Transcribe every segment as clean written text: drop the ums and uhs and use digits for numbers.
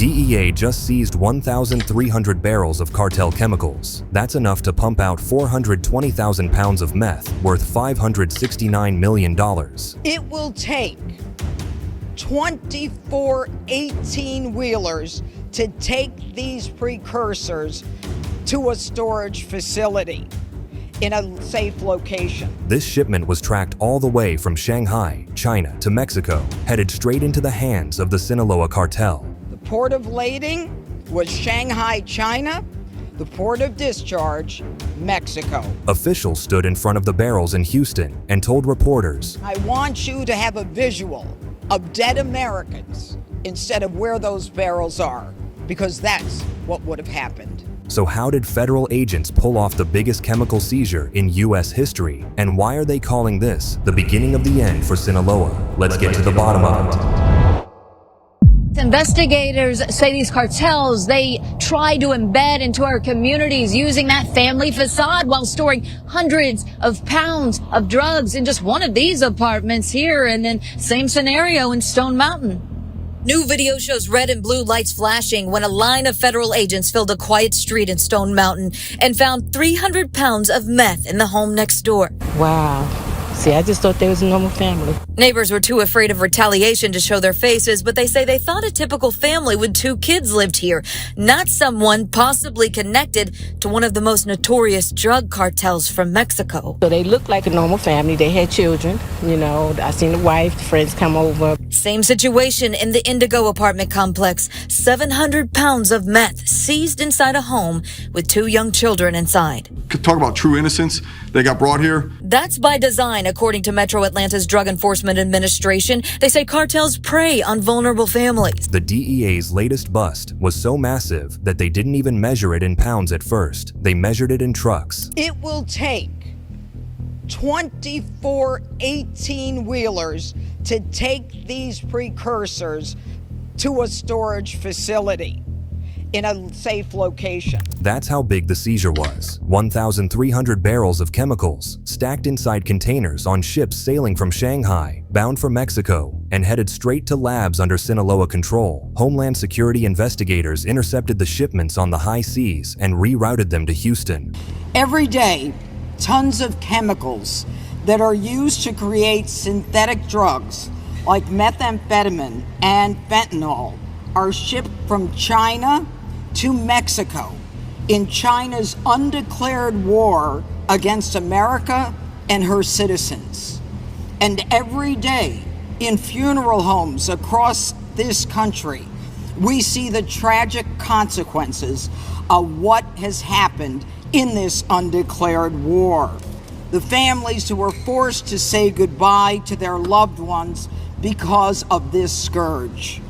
DEA just seized 1,300 barrels of cartel chemicals. That's enough to pump out 420,000 pounds of meth worth $569 million. It will take 24 18-wheelers to take these precursors to a storage facility in a safe location. This shipment was tracked all the way from Shanghai, China to Mexico, headed straight into the hands of the Sinaloa Cartel. The port of lading was Shanghai, China. The port of discharge, Mexico. Officials stood in front of the barrels in Houston and told reporters, I want you to have a visual of dead Americans instead of where those barrels are, because that's what would have happened. so how did federal agents pull off the biggest chemical seizure in U.S. history? And why are they calling this the beginning of the end for Sinaloa? Let's get to the bottom of it. Investigators say these cartels, they try to embed into our communities using that family facade while storing hundreds of pounds of drugs in just one of these apartments here, and then same scenario in Stone Mountain. New video shows red and blue lights flashing when a line of federal agents filled a quiet street in Stone Mountain and found 300 pounds of meth in the home next door. Wow. See, I just thought they was a normal family. Neighbors were too afraid of retaliation to show their faces, but they say they thought a typical family with 2 kids lived here, not someone possibly connected to one of the most notorious drug cartels from Mexico. So they looked like a normal family. They had children. You know, I seen the wife, the friends come over. Same situation in the Indigo apartment complex. 700 pounds of meth seized inside a home with 2 young children inside. Talk about true innocence. They got brought here. That's by design, according to Metro Atlanta's Drug Enforcement Administration. They say cartels prey on vulnerable families. The DEA's latest bust was so massive that they didn't even measure it in pounds at first. They measured it in trucks. It will take 24 18-wheelers to take these precursors to a storage facility in a safe location. That's how big the seizure was. 1,300 barrels of chemicals stacked inside containers on ships sailing from Shanghai, bound for Mexico, and headed straight to labs under Sinaloa control. Homeland Security investigators intercepted the shipments on the high seas and rerouted them to Houston. Every day, tons of chemicals that are used to create synthetic drugs like methamphetamine and fentanyl are shipped from China to Mexico in China's undeclared war against America and her citizens. And every day in funeral homes across this country, we see the tragic consequences of what has happened in this undeclared war. The families who were forced to say goodbye to their loved ones because of this scourge.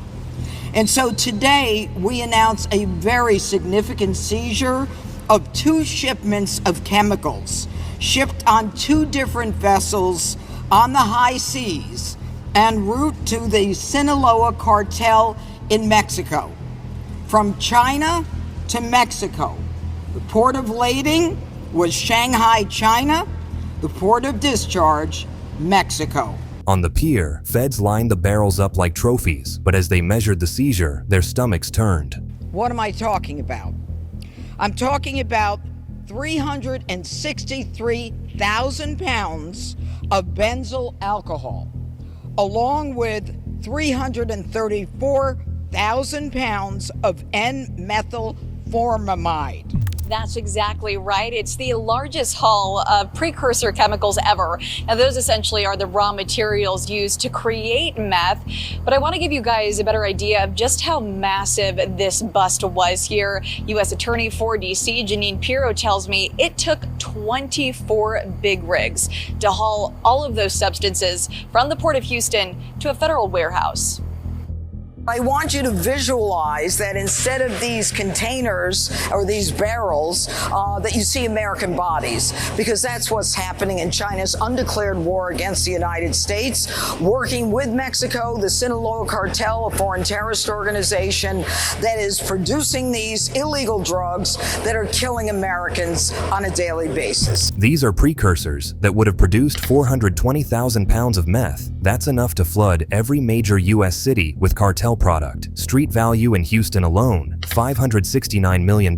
And so today we announce a very significant seizure of 2 shipments of chemicals shipped on 2 different vessels on the high seas en route to the Sinaloa Cartel in Mexico. From China to Mexico. The port of lading was Shanghai, China. The port of discharge, Mexico. On the pier, feds lined the barrels up like trophies, but as they measured the seizure, their stomachs turned. What am I talking about? I'm talking about 363,000 pounds of benzyl alcohol, along with 334,000 pounds of N-methyl formamide. That's exactly right. It's the largest haul of precursor chemicals ever. Now, those essentially are the raw materials used to create meth. But I want to give you guys a better idea of just how massive this bust was here. U.S. Attorney for D.C., Janine Pirro, tells me it took 24 big rigs to haul all of those substances from the Port of Houston to a federal warehouse. I want you to visualize that instead of these containers or these barrels, that you see American bodies, because that's what's happening in China's undeclared war against the United States, working with Mexico, the Sinaloa Cartel, a foreign terrorist organization that is producing these illegal drugs that are killing Americans on a daily basis. These are precursors that would have produced 420,000 pounds of meth. That's enough to flood every major U.S. city with cartel product. Street value in Houston alone, $569 million.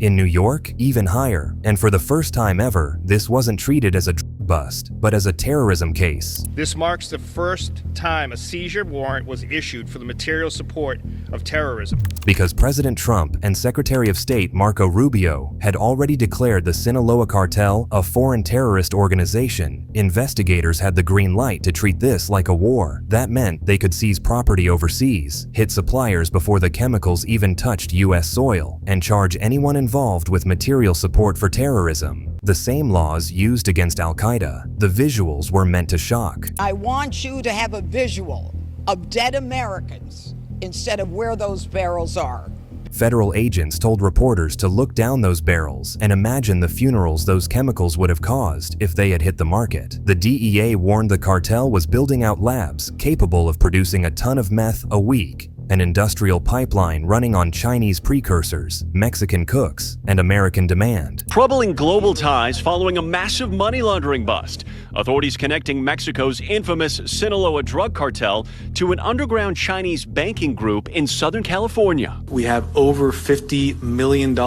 In New York, even higher. And for the first time ever, this wasn't treated as a drug bust, but as a terrorism case. This marks the first time a seizure warrant was issued for the material support of terrorism. Because President Trump and Secretary of State Marco Rubio had already declared the Sinaloa Cartel a foreign terrorist organization, investigators had the green light to treat this like a war. That meant they could seize property overseas, hit suppliers before the chemicals even touched U.S. soil, and charge anyone involved with material support for terrorism. The same laws used against Al-Qaeda. The visuals were meant to shock. I want you to have a visual of dead Americans instead of where those barrels are. Federal agents told reporters to look down those barrels and imagine the funerals those chemicals would have caused if they had hit the market. The DEA warned the cartel was building out labs capable of producing a ton of meth a week, an industrial pipeline running on Chinese precursors, Mexican cooks, and American demand. Troubling global ties following a massive money laundering bust. Authorities connecting Mexico's infamous Sinaloa drug cartel to an underground Chinese banking group in Southern California. We have over $50 million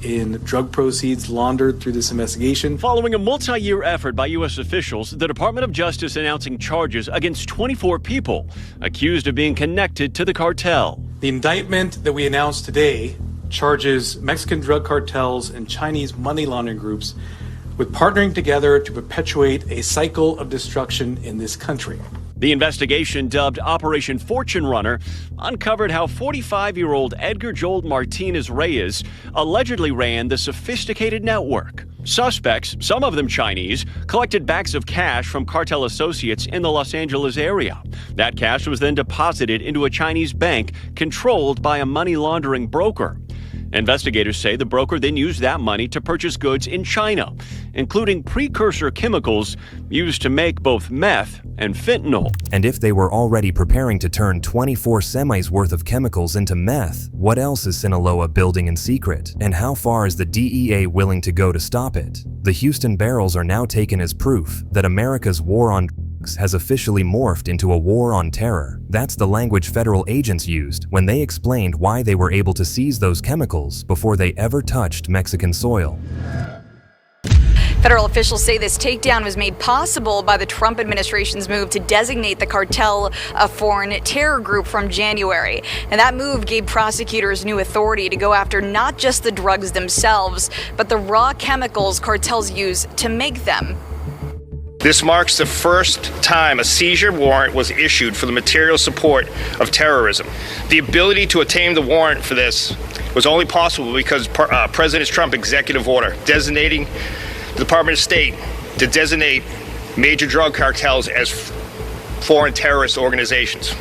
in drug proceeds laundered through this investigation. Following a multi-year effort by U.S. officials, the Department of Justice announcing charges against 24 people accused of being connected to the cartel. The indictment that we announced today charges Mexican drug cartels and Chinese money laundering groups with partnering together to perpetuate a cycle of destruction in this country. The investigation, dubbed Operation Fortune Runner, uncovered how 45-year-old Edgar Joel Martinez Reyes allegedly ran the sophisticated network. Suspects, some of them Chinese, collected bags of cash from cartel associates in the Los Angeles area. That cash was then deposited into a Chinese bank controlled by a money laundering broker. Investigators say the broker then used that money to purchase goods in China, including precursor chemicals used to make both meth and fentanyl. And if they were already preparing to turn 24 semis worth of chemicals into meth, what else is Sinaloa building in secret? And how far is the DEA willing to go to stop it? The Houston barrels are now taken as proof that America's war on drugs has officially morphed into a war on terror. That's the language federal agents used when they explained why they were able to seize those chemicals before they ever touched Mexican soil. Federal officials say this takedown was made possible by the Trump administration's move to designate the cartel a foreign terror group from January. And that move gave prosecutors new authority to go after not just the drugs themselves, but the raw chemicals cartels use to make them. This marks the first time a seizure warrant was issued for the material support of terrorism. The ability to obtain the warrant for this was only possible because President Trump's executive order designating the Department of State to designate major drug cartels as foreign terrorist organizations.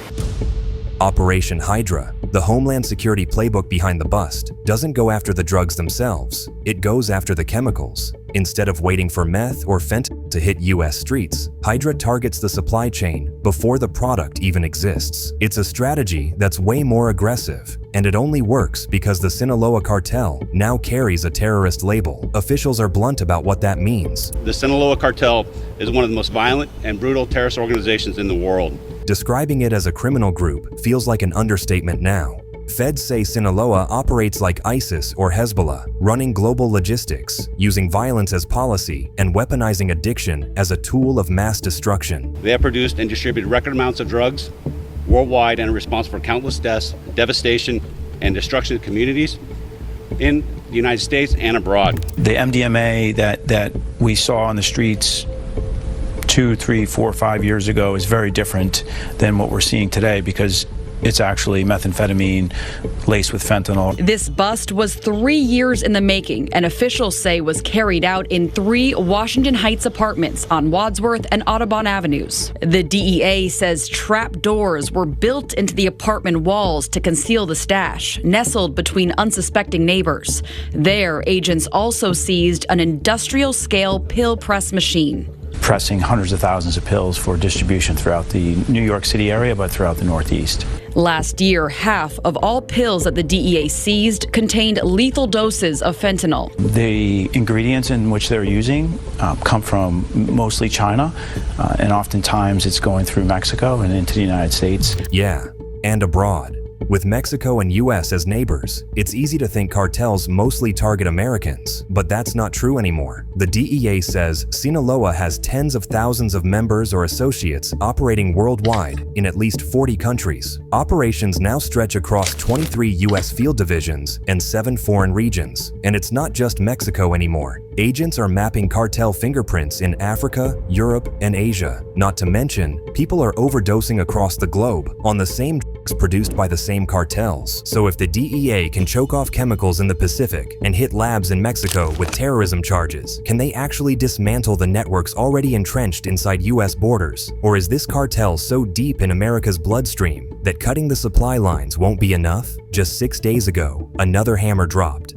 Operation Hydra, the Homeland Security playbook behind the bust, doesn't go after the drugs themselves. It goes after the chemicals. Instead of waiting for meth or fentanyl to hit U.S. streets, Hydra targets the supply chain before the product even exists. It's a strategy that's way more aggressive, and it only works because the Sinaloa Cartel now carries a terrorist label. Officials are blunt about what that means. The Sinaloa Cartel is one of the most violent and brutal terrorist organizations in the world. Describing it as a criminal group feels like an understatement now. Feds say Sinaloa operates like ISIS or Hezbollah, running global logistics, using violence as policy, and weaponizing addiction as a tool of mass destruction. They have produced and distributed record amounts of drugs worldwide and are responsible for countless deaths, devastation, and destruction of communities in the United States and abroad. The MDMA that we saw on the streets 2, 3, 4, 5 years ago is very different than what we're seeing today because it's actually methamphetamine laced with fentanyl. This bust was 3 years in the making, and officials say was carried out in 3 Washington Heights apartments on Wadsworth and Audubon Avenues. The DEA says trap doors were built into the apartment walls to conceal the stash, nestled between unsuspecting neighbors. There, agents also seized an industrial-scale pill press machine, Pressing hundreds of thousands of pills for distribution throughout the New York City area, but throughout the Northeast. Last year, half of all pills that the DEA seized contained lethal doses of fentanyl. The ingredients in which they're using come from mostly China, and oftentimes it's going through Mexico and into the United States. Yeah, and abroad. With Mexico and US as neighbors, it's easy to think cartels mostly target Americans, but that's not true anymore. The DEA says Sinaloa has tens of thousands of members or associates operating worldwide in at least 40 countries. Operations now stretch across 23 US field divisions and 7 foreign regions. And it's not just Mexico anymore. Agents are mapping cartel fingerprints in Africa, Europe, and Asia. Not to mention, people are overdosing across the globe on the same drugs produced by the same cartels. So if the DEA can choke off chemicals in the Pacific and hit labs in Mexico with terrorism charges, can they actually dismantle the networks already entrenched inside US borders? Or is this cartel so deep in America's bloodstream that cutting the supply lines won't be enough? Just 6 days ago, another hammer dropped.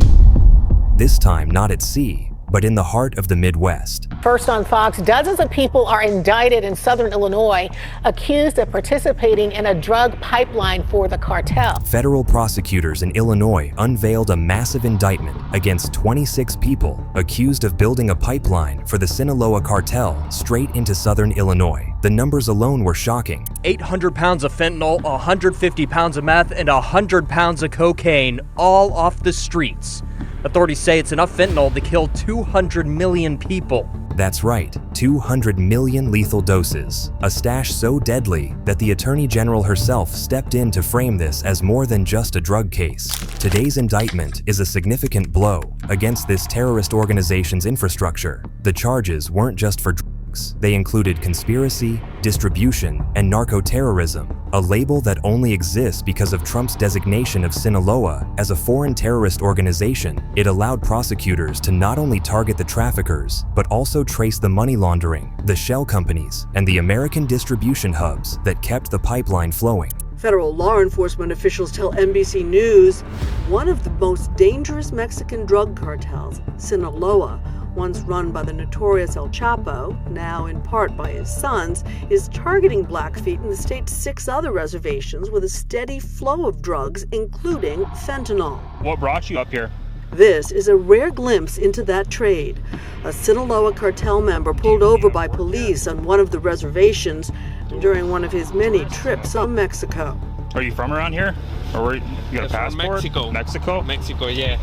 This time not at sea, but in the heart of the Midwest. First on Fox, dozens of people are indicted in southern Illinois, accused of participating in a drug pipeline for the cartel. Federal prosecutors in Illinois unveiled a massive indictment against 26 people accused of building a pipeline for the Sinaloa Cartel straight into southern Illinois. The numbers alone were shocking. 800 pounds of fentanyl, 150 pounds of meth, and 100 pounds of cocaine, all off the streets. Authorities say it's enough fentanyl to kill 200 million people. That's right, 200 million lethal doses. A stash so deadly that the Attorney General herself stepped in to frame this as more than just a drug case. Today's indictment is a significant blow against this terrorist organization's infrastructure. The charges weren't just for drugs. They included conspiracy, distribution, and narco-terrorism, a label that only exists because of Trump's designation of Sinaloa as a foreign terrorist organization. It allowed prosecutors to not only target the traffickers, but also trace the money laundering, the shell companies, and the American distribution hubs that kept the pipeline flowing. Federal law enforcement officials tell NBC News one of the most dangerous Mexican drug cartels, Sinaloa, once run by the notorious El Chapo, now in part by his sons, is targeting Blackfeet and the state's 6 other reservations with a steady flow of drugs, including fentanyl. What brought you up here? This is a rare glimpse into that trade. A Sinaloa cartel member pulled over by police on one of the reservations during one of his many trips on Mexico. Are you from around here? Or where you got a passport? Mexico. Mexico? Mexico, yeah.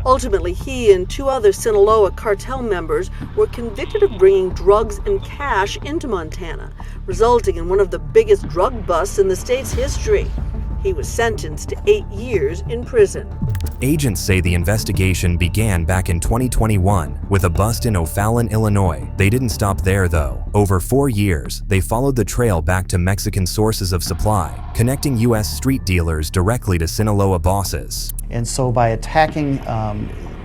Ultimately, he and 2 other Sinaloa cartel members were convicted of bringing drugs and cash into Montana, resulting in one of the biggest drug busts in the state's history. He was sentenced to 8 years in prison. Agents say the investigation began back in 2021 with a bust in O'Fallon, Illinois. They didn't stop there, though. Over 4 years, they followed the trail back to Mexican sources of supply, connecting U.S. street dealers directly to Sinaloa bosses. And so by attacking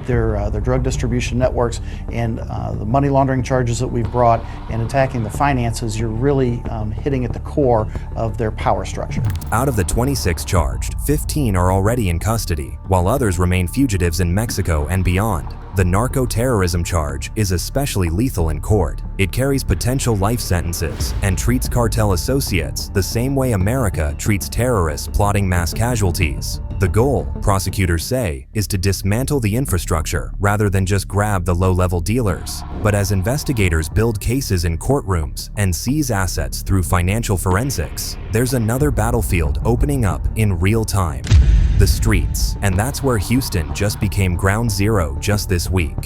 their drug distribution networks and the money laundering charges that we've brought and attacking the finances, you're really hitting at the core of their power structure. Out of the 26 charged, 15 are already in custody, while others remain fugitives in Mexico and beyond. The narco-terrorism charge is especially lethal in court. It carries potential life sentences and treats cartel associates the same way America treats terrorists plotting mass casualties. The goal, prosecutors say, is to dismantle the infrastructure rather than just grab the low-level dealers. But as investigators build cases in courtrooms and seize assets through financial forensics, there's another battlefield opening up in real time: the streets. And that's where Houston just became ground zero just this week.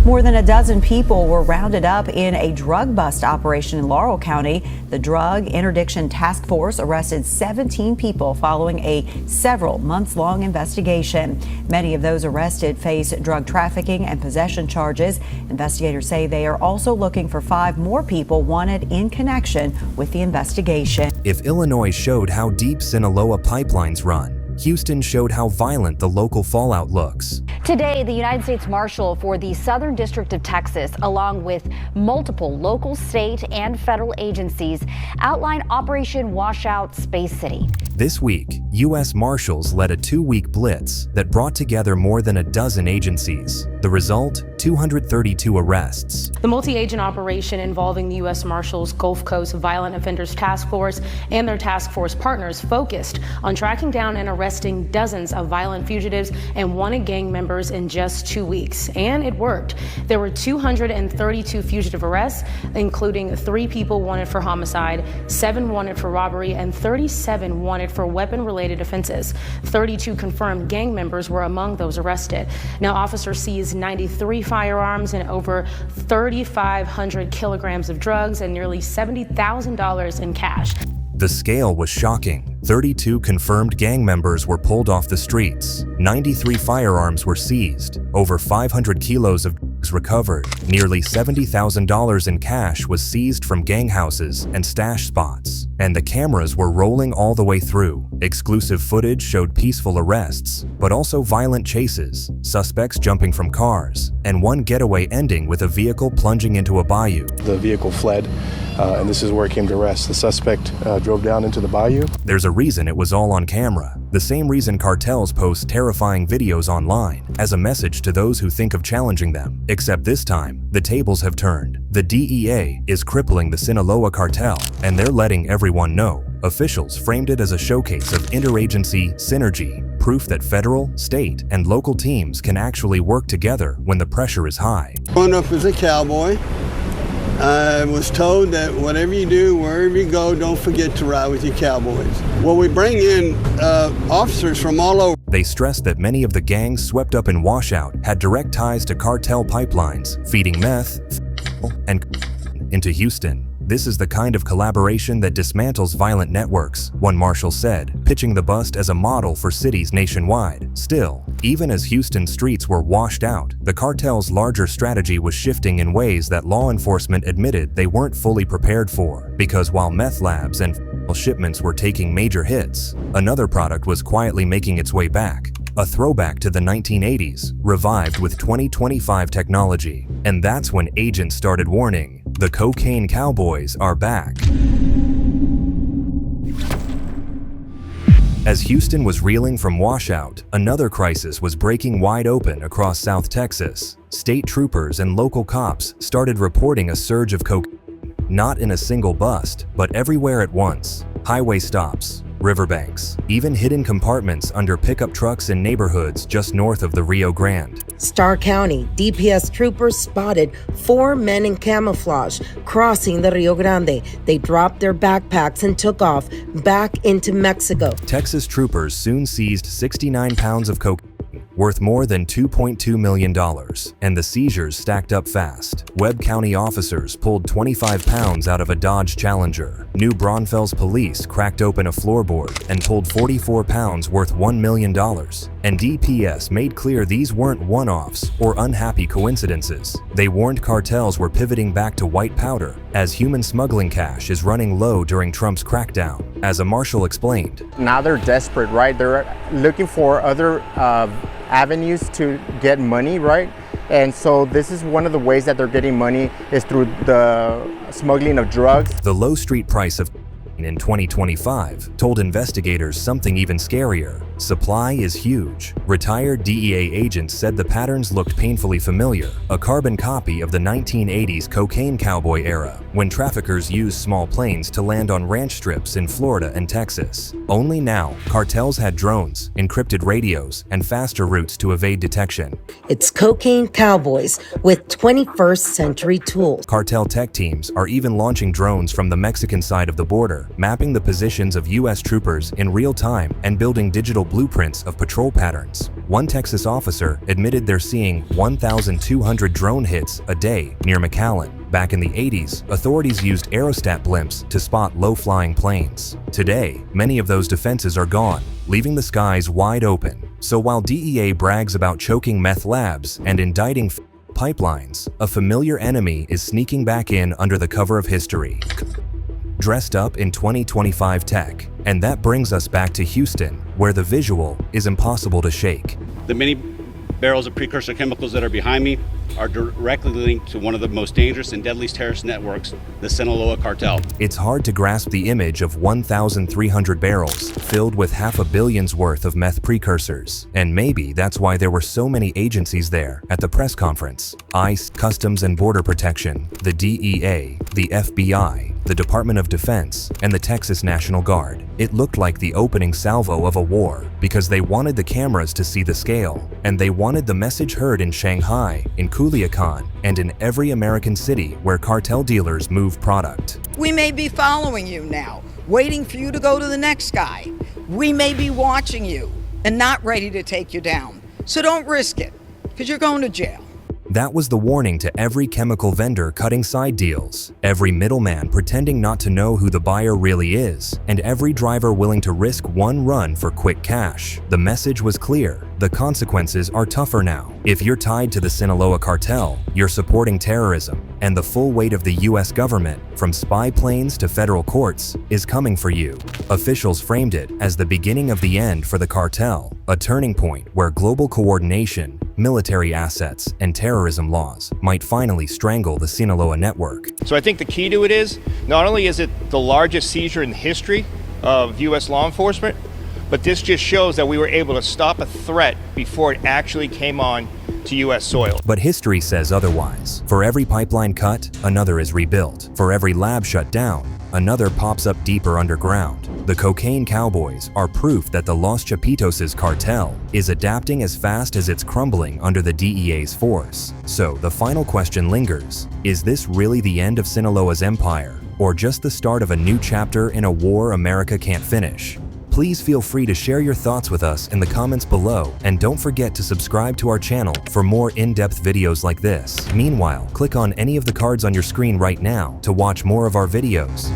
More than a dozen people were rounded up in a drug bust operation in Laurel County. The Drug Interdiction Task Force arrested 17 people following a several months-long investigation. Many of those arrested face drug trafficking and possession charges. Investigators say they are also looking for 5 more people wanted in connection with the investigation. If Illinois showed how deep Sinaloa pipelines run, Houston showed how violent the local fallout looks. Today, the United States Marshal for the Southern District of Texas, along with multiple local, state, and federal agencies, outlined Operation Washout Space City. This week, U.S. Marshals led a 2-week blitz that brought together more than a dozen agencies. The result? 232 arrests. The multi-agent operation involving the U.S. Marshals Gulf Coast Violent Offenders Task Force and their task force partners focused on tracking down and arresting dozens of violent fugitives and wanted gang members in just 2 weeks. And it worked. There were 232 fugitive arrests, including 3 people wanted for homicide, 7 wanted for robbery, and 37 wanted for weapon-related offenses. 32 confirmed gang members were among those arrested. Now, officers seized 93 firearms and over 3,500 kilograms of drugs and nearly $70,000 in cash. The scale was shocking. 32 confirmed gang members were pulled off the streets. 93 firearms were seized. Over 500 kilos of drugs recovered. Nearly $70,000 in cash was seized from gang houses and stash spots. And the cameras were rolling all the way through. Exclusive footage showed peaceful arrests, but also violent chases, suspects jumping from cars, and one getaway ending with a vehicle plunging into a bayou. The vehicle fled, and this is where it came to rest. The suspect drove down into the bayou. There's a reason it was all on camera. The same reason cartels post terrifying videos online, as a message to those who think of challenging them. Except this time, the tables have turned. The DEA is crippling the Sinaloa Cartel, and they're letting everyone know. Officials framed it as a showcase of interagency synergy, proof that federal, state, and local teams can actually work together when the pressure is high. Growing up as a cowboy, I was told that whatever you do, wherever you go, don't forget to ride with your cowboys. Well, we bring in officers from all over. They stressed that many of the gangs swept up in Washout had direct ties to cartel pipelines, feeding meth and into Houston. This is the kind of collaboration that dismantles violent networks, one marshal said, pitching the bust as a model for cities nationwide. Still, even as Houston streets were washed out, the cartel's larger strategy was shifting in ways that law enforcement admitted they weren't fully prepared for. Because while meth labs and shipments were taking major hits, another product was quietly making its way back. A throwback to the 1980s, revived with 2025 technology. And that's when agents started warning, the cocaine cowboys are back. As Houston was reeling from washout, another crisis was breaking wide open across South Texas. State troopers and local cops started reporting a surge of cocaine, not in a single bust, but everywhere at once. Highway stops, riverbanks, even hidden compartments under pickup trucks in neighborhoods just north of the Rio Grande. Starr County, DPS troopers spotted 4 men in camouflage crossing the Rio Grande. They dropped their backpacks and took off back into Mexico. Texas troopers soon seized 69 pounds of cocaine, worth more than $2.2 million, and the seizures stacked up fast. Webb County officers pulled 25 pounds out of a Dodge Challenger. New Braunfels police cracked open a floorboard and pulled 44 pounds worth $1 million. And DPS made clear these weren't one-offs or unhappy coincidences. They warned cartels were pivoting back to white powder, as human smuggling cash is running low during Trump's crackdown. As a marshal explained, now they're desperate, right? They're looking for other avenues to get money, right? And so this is one of the ways that they're getting money is through the smuggling of drugs. The low street price of in 2025 told investigators something even scarier. Supply is huge. Retired DEA agents said the patterns looked painfully familiar, a carbon copy of the 1980s cocaine cowboy era, when traffickers used small planes to land on ranch strips in Florida and Texas. Only now, cartels had drones, encrypted radios, and faster routes to evade detection. It's cocaine cowboys with 21st century tools. Cartel tech teams are even launching drones from the Mexican side of the border, mapping the positions of U.S. troopers in real time and building digital blueprints of patrol patterns. One Texas officer admitted they're seeing 1,200 drone hits a day near McAllen. Back in the 80s, authorities used aerostat blimps to spot low-flying planes. Today, many of those defenses are gone, leaving the skies wide open. So while DEA brags about choking meth labs and indicting pipelines, a familiar enemy is sneaking back in under the cover of history, dressed up in 2025 tech. And that brings us back to Houston, where the visual is impossible to shake. The many barrels of precursor chemicals that are behind me are directly linked to one of the most dangerous and deadliest terrorist networks, the Sinaloa Cartel. It's hard to grasp the image of 1,300 barrels filled with $500 million's worth of meth precursors. And maybe that's why there were so many agencies there at the press conference. ICE, Customs and Border Protection, the DEA, the FBI, the Department of Defense, and the Texas National Guard. It looked like the opening salvo of a war because they wanted the cameras to see the scale, and they wanted the message heard in Shanghai, in Culiacan, and in every American city where cartel dealers move product. We may be following you now, waiting for you to go to the next guy. We may be watching you and not ready to take you down. So don't risk it, because you're going to jail. That was the warning to every chemical vendor cutting side deals, every middleman pretending not to know who the buyer really is, and every driver willing to risk one run for quick cash. The message was clear. The consequences are tougher now. If you're tied to the Sinaloa Cartel, you're supporting terrorism, and the full weight of the US government, from spy planes to federal courts, is coming for you. Officials framed it as the beginning of the end for the cartel, a turning point where global coordination, military assets, and terrorism laws might finally strangle the Sinaloa network. So I think the key to it is, not only is it the largest seizure in the history of US law enforcement, but this just shows that we were able to stop a threat before it actually came on to US soil. But history says otherwise. For every pipeline cut, another is rebuilt. For every lab shut down, another pops up deeper underground. The cocaine cowboys are proof that the Los Chapitos' cartel is adapting as fast as it's crumbling under the DEA's force. So the final question lingers. Is this really the end of Sinaloa's empire, or just the start of a new chapter in a war America can't finish? Please feel free to share your thoughts with us in the comments below, and don't forget to subscribe to our channel for more in-depth videos like this. Meanwhile, click on any of the cards on your screen right now to watch more of our videos.